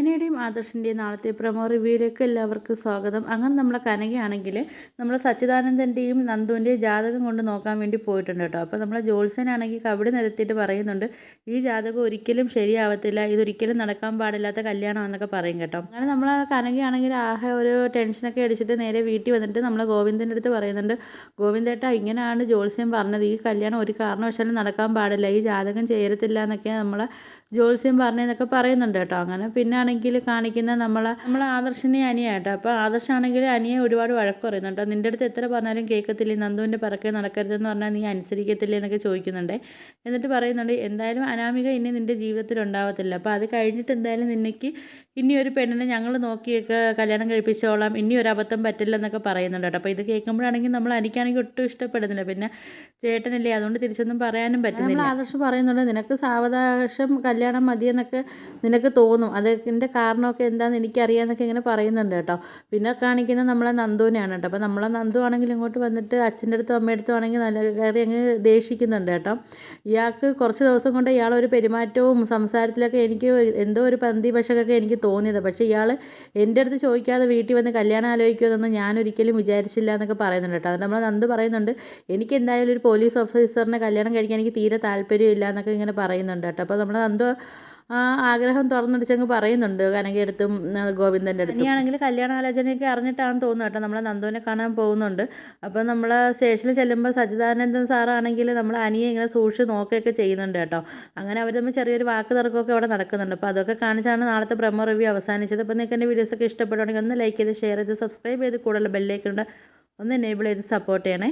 കനകയുടെയും ആദർശിൻ്റെയും നാളത്തെ പ്രൊമോ റിവ്യൂയിലേക്ക് എല്ലാവർക്കും സ്വാഗതം. അങ്ങനെ നമ്മളെ കനകയാണെങ്കിൽ നമ്മളെ സച്ചിദാനന്ദൻ്റെയും നന്ദുവിൻ്റെയും ജാതകം കൊണ്ട് നോക്കാൻ വേണ്ടി പോയിട്ടുണ്ട് കേട്ടോ. അപ്പോൾ നമ്മളെ ജോത്സ്യനാണെങ്കിൽ കബടി നിരത്തിയിട്ട് പറയുന്നുണ്ട്, ഈ ജാതകം ഒരിക്കലും ശരിയാവത്തില്ല, ഇതൊരിക്കലും നടക്കാൻ പാടില്ലാത്ത കല്യാണമെന്നൊക്കെ പറയും കേട്ടോ. അങ്ങനെ നമ്മളെ കനകയാണെങ്കിൽ ആകെ ഒരു ടെൻഷനൊക്കെ അടിച്ചിട്ട് നേരെ വീട്ടിൽ വന്നിട്ട് നമ്മളെ ഗോവിന്ദൻ്റെ അടുത്ത് പറയുന്നുണ്ട്, ഗോവിന്ദേട്ടാ ഇങ്ങനെയാണ് ജോത്സ്യം പറഞ്ഞത്, ഈ കല്യാണം ഒരു കാരണവശാലും നടക്കാൻ പാടില്ല, ഈ ജാതകം ചേരത്തില്ല എന്നൊക്കെയാണ് നമ്മളെ ജോത്സ്യം പറഞ്ഞതെന്നൊക്കെ പറയുന്നുണ്ട് കേട്ടോ. അങ്ങനെ പിന്നെ ആണെങ്കിൽ കാണിക്കുന്ന നമ്മളെ ആദർശിനെ അനിയാട്ടോ. അപ്പോൾ ആദർശാണെങ്കിൽ അനിയെ ഒരുപാട് വഴക്ക് പറയുന്നുണ്ട്, നിൻ്റെ അടുത്ത് എത്ര പറഞ്ഞാലും കേൾക്കത്തില്ലേ, നന്ദുവിൻ്റെ പിറകെ നടക്കരുതെന്ന് പറഞ്ഞാൽ നീ അനുസരിക്കത്തില്ലേ എന്നൊക്കെ ചോദിക്കുന്നുണ്ട്. എന്നിട്ട് പറയുന്നുണ്ട്, എന്തായാലും അനാമിക ഇനി നിൻ്റെ ജീവിതത്തിൽ ഉണ്ടാവത്തില്ല, അപ്പോൾ അത് കഴിഞ്ഞിട്ട് എന്തായാലും നിനക്ക് ഇനി ഒരു പെണ്ണിനെ ഞങ്ങൾ നോക്കിയൊക്കെ കല്യാണം കഴിപ്പിച്ചോളാം, ഇനി ഒരു അബദ്ധം പറ്റില്ലെന്നൊക്കെ പറയുന്നുണ്ട് കേട്ടോ. അപ്പോൾ ഇത് കേൾക്കുമ്പോഴാണെങ്കിൽ നമ്മൾ എനിക്കാണെങ്കിൽ ഒട്ടും ഇഷ്ടപ്പെടുന്നില്ല, പിന്നെ ചേട്ടനല്ലേ അതുകൊണ്ട് തിരിച്ചൊന്നും പറയാനും പറ്റുന്നില്ല. ആദർശം പറയുന്നുണ്ട്, നിനക്ക് സാവകാശം കല്യാണം മതിയെന്നൊക്കെ നിനക്ക് തോന്നും, അതിൻ്റെ കാരണമൊക്കെ എന്താണെന്ന് എനിക്കറിയാമെന്നൊക്കെ ഇങ്ങനെ പറയുന്നുണ്ട് കേട്ടോ. പിന്നെ കാണിക്കുന്നത് നമ്മളെ നന്ദുവിനെയാണ് കേട്ടോ. അപ്പോൾ നമ്മളെ നന്ദു ആണെങ്കിൽ ഇങ്ങോട്ട് വന്നിട്ട് അച്ഛൻ്റെ അടുത്തും അമ്മയുടെ അടുത്തും ആണെങ്കിൽ നല്ല കയറി അങ്ങ് ദേഷിക്കുന്നുണ്ട് കേട്ടോ. ഇയാൾക്ക് കുറച്ച് ദിവസം കൊണ്ട് ഇയാളൊരു പെരുമാറ്റവും സംസാരത്തിലൊക്കെ എനിക്ക് എന്തോ ഒരു പന്തി പക്ഷക്കൊക്കെ എനിക്ക് തോന്നിയത്. പക്ഷേ ഇയാൾ എൻ്റെ അടുത്ത് ചോദിക്കാതെ വീട്ടിൽ വന്ന് കല്യാണം ആലോചിക്കുമെന്നൊന്നും ഞാനൊരിക്കലും വിചാരിച്ചില്ല എന്നൊക്കെ പറയുന്നുണ്ട് കേട്ടോ. അത് നമ്മൾ നന്ദു പറയുന്നുണ്ട്, എനിക്ക് എന്തായാലും ഒരു പോലീസ് ഓഫീസറിനെ കല്യാണം കഴിക്കാൻ എനിക്ക് തീരെ താല്പര്യമില്ല എന്നൊക്കെ ഇങ്ങനെ പറയുന്നുണ്ട് കേട്ടോ. അപ്പോൾ നമ്മൾ നന്ദു ആഗ്രഹം തുറന്നടിച്ചങ്ങ് പറയുന്നുണ്ട് കനകയെടുത്തും ഗോവിന്ദൻ്റെ അടുത്തും. ഇനിയാണെങ്കിൽ കല്യാണാലോചനയൊക്കെ അറിഞ്ഞിട്ടാണെന്ന് തോന്നുന്നു കേട്ടോ. നമ്മളെ നന്ദുവിനെ കാണാൻ പോകുന്നുണ്ട്. അപ്പോൾ നമ്മൾ സ്റ്റേഷനിൽ ചെല്ലുമ്പോൾ സച്ചിദാനന്ദൻ സാറാണെങ്കിൽ നമ്മൾ അനിയെ ഇങ്ങനെ സൂക്ഷിച്ച് നോക്കുകയൊക്കെ ചെയ്യുന്നുണ്ട് കേട്ടോ. അങ്ങനെ അവർ തമ്മിൽ ചെറിയൊരു വാക്ക് തർക്കമൊക്കെ അവിടെ നടക്കുന്നുണ്ട്. അപ്പോൾ അതൊക്കെ കാണിച്ചാണ് നാളത്തെ പ്രൊമോ റിവ്യൂ അവസാനിച്ചത്. അപ്പോൾ നിങ്ങൾക്ക് എൻ്റെ വീഡിയോസൊക്കെ ഇഷ്ടപ്പെടുകയാണെങ്കിൽ ഒന്ന് ലൈക്ക് ചെയ്ത് ഷെയർ ചെയ്ത് സബ്സ്ക്രൈബ് ചെയ്ത് കൂടുതൽ ബെല്ലൈക്കൺ ഒന്ന് എനേബിൾ ചെയ്ത് സപ്പോർട്ട് ചെയ്യണേ.